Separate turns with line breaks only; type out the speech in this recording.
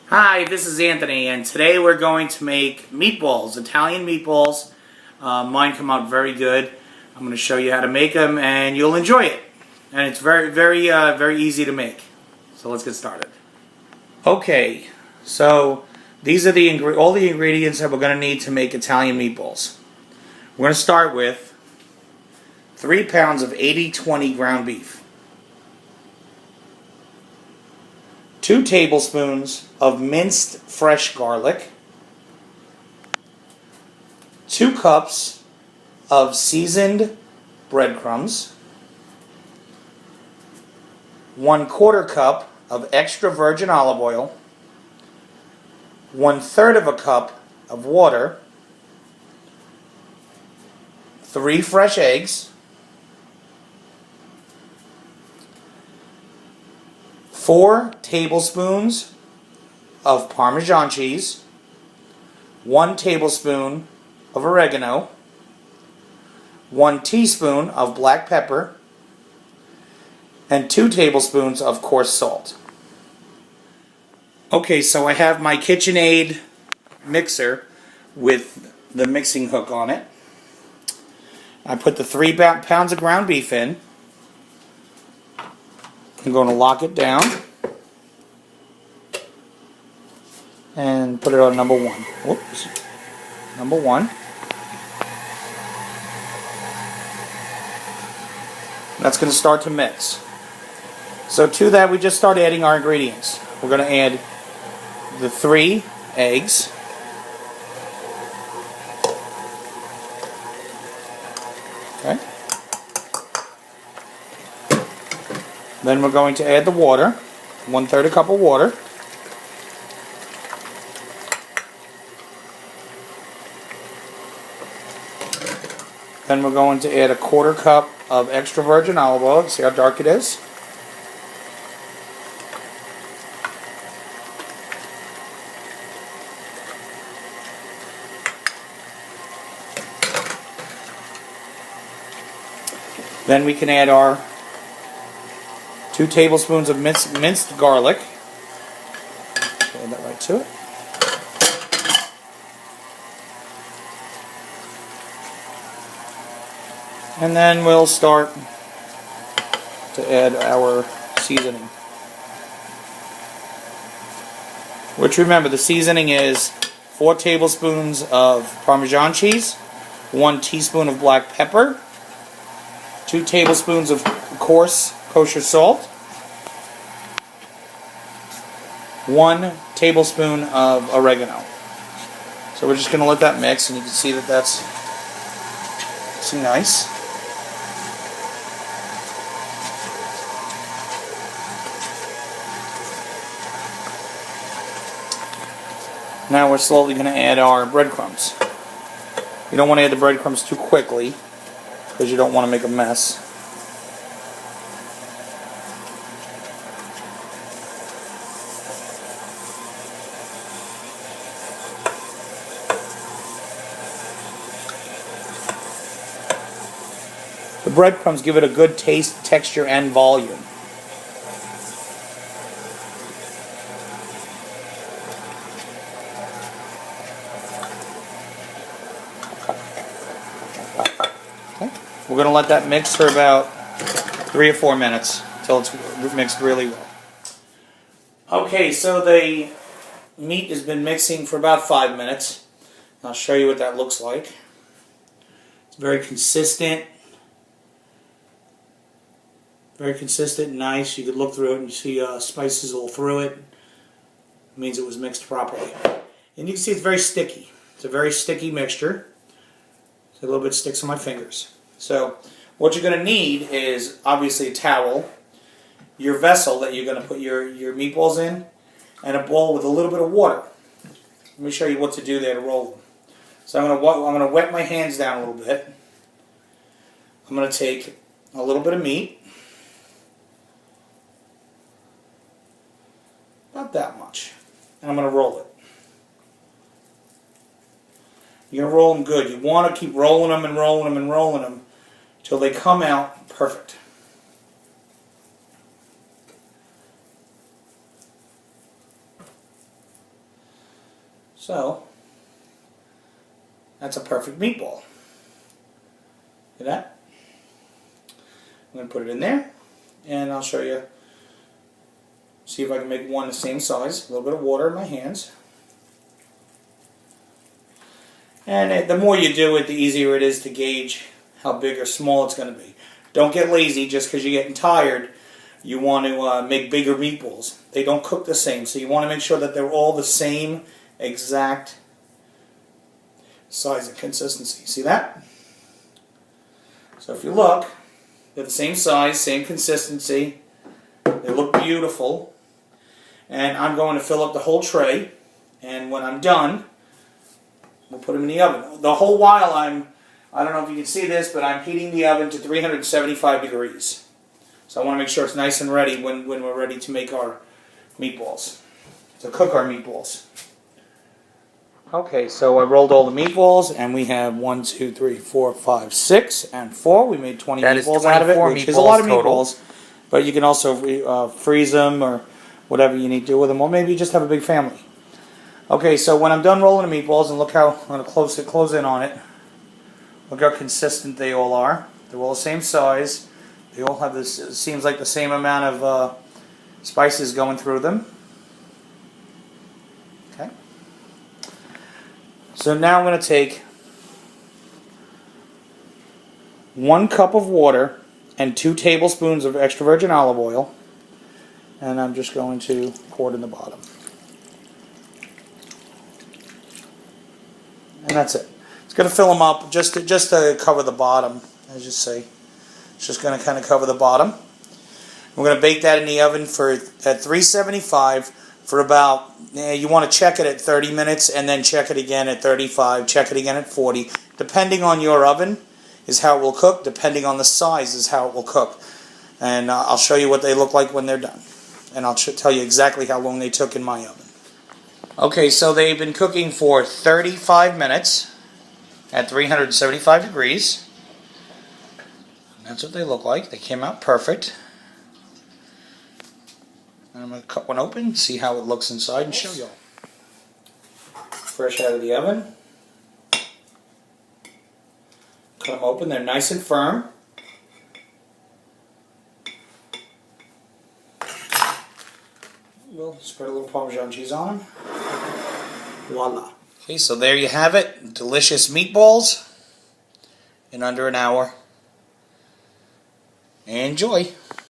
Hi, this is Anthony, and today we're going to make meatballs, Italian meatballs. Mine come out very good. I'm going to show you how to make them, and you'll enjoy it. And it's very easy to make. So let's get started. Okay, so these are all the ingredients that we're going to need to make Italian meatballs. We're going to start with 3 pounds of 80/20 ground beef, 2 tablespoons of minced fresh garlic, 2 cups of seasoned breadcrumbs, 1/4 cup of extra virgin olive oil, 1/3 cup of water, 3 fresh eggs, 4 tablespoons of Parmesan cheese, 1 tablespoon of oregano, 1 teaspoon of black pepper, and 2 tablespoons of coarse salt. Okay, so I have my KitchenAid mixer with the mixing hook on it. I put the 3 pounds of ground beef in. I'm going to lock it down and put it on number 1. Whoops. Number 1. That's going to start to mix. So to that, we just start adding our ingredients. We're going to add the 3 eggs, okay. Then we're going to add the water, 1/3 cup of water. Then we're going to add 1/4 cup of extra virgin olive oil. See how dark it is? Then we can add our 2 tablespoons of minced garlic. Add that right to it. And then we'll start to add our seasoning. Which, remember, the seasoning is 4 tablespoons of Parmesan cheese, 1 teaspoon of black pepper, 2 tablespoons of coarse kosher salt, 1 tablespoon of oregano. So we're just going to let that mix, and you can see that that's mixing nice. Now we're slowly going to add our breadcrumbs. You don't want to add the breadcrumbs too quickly because you don't want to make a mess. The breadcrumbs give it a good taste, texture, and volume. Okay. We're going to let that mix for about 3 or 4 minutes until it's mixed really well. Okay, so the meat has been mixing for about 5 minutes. I'll show you what that looks like. It's very consistent. Very consistent, nice. You could look through it and see spices all through it. It means it was mixed properly. And you can see it's very sticky. It's a very sticky mixture. So a little bit sticks on my fingers. So what you're going to need is obviously a towel, your vessel that you're going to put your meatballs in, and a bowl with a little bit of water. Let me show you what to do there to roll them. So I'm going to wet my hands down a little bit. I'm going to take a little bit of meat. About that much. And I'm going to roll it. You're going to roll them good. You want to keep rolling them and rolling them and rolling them until they come out perfect. So, that's a perfect meatball. See that? I'm going to put it in there, and I'll show you. See if I can make one the same size. A little bit of water in my hands. And the more you do it, the easier it is to gauge how big or small it's going to be. Don't get lazy just because you're getting tired. You want to make bigger meatballs. They don't cook the same, so you want to make sure that they're all the same exact size and consistency. See that? So if you look, they're the same size, same consistency. They look beautiful. And I'm going to fill up the whole tray. And when I'm done, we'll put them in the oven. The whole while I don't know if you can see this, but I'm heating the oven to 375 degrees. So I want to make sure it's nice and ready when we're ready to make our meatballs. To cook our meatballs. Okay, so I rolled all the meatballs, and we have 1, 2, 3, 4, 5, 6, and 4. We made 20 meatballs out of it, which is a lot of meatballs. But you can also freeze them or whatever you need to do with them, or maybe you just have a big family. Okay, so when I'm done rolling the meatballs, and look how I'm going to close in on it. Look how consistent they all are. They're all the same size. They all have this. It seems like the same amount of spices going through them. Okay. So now I'm going to take 1 cup of water and 2 tablespoons of extra virgin olive oil, and I'm just going to pour it in the bottom. And that's it. It's going to fill them up just to cover the bottom, as you see. It's just going to kind of cover the bottom. We're going to bake that in the oven at 375 for about, you want to check it at 30 minutes and then check it again at 35, check it again at 40. Depending on your oven is how it will cook. Depending on the size is how it will cook. And I'll show you what they look like when they're done. And I'll tell you exactly how long they took in my oven. Okay, so they've been cooking for 35 minutes at 375 degrees. That's what they look like. They came out perfect. And I'm going to cut one open, see how it looks inside, and show y'all. Fresh out of the oven. Cut them open. They're nice and firm. We'll spread a little Parmesan cheese on them. Voila. Okay, so there you have it. Delicious meatballs in under an hour. Enjoy.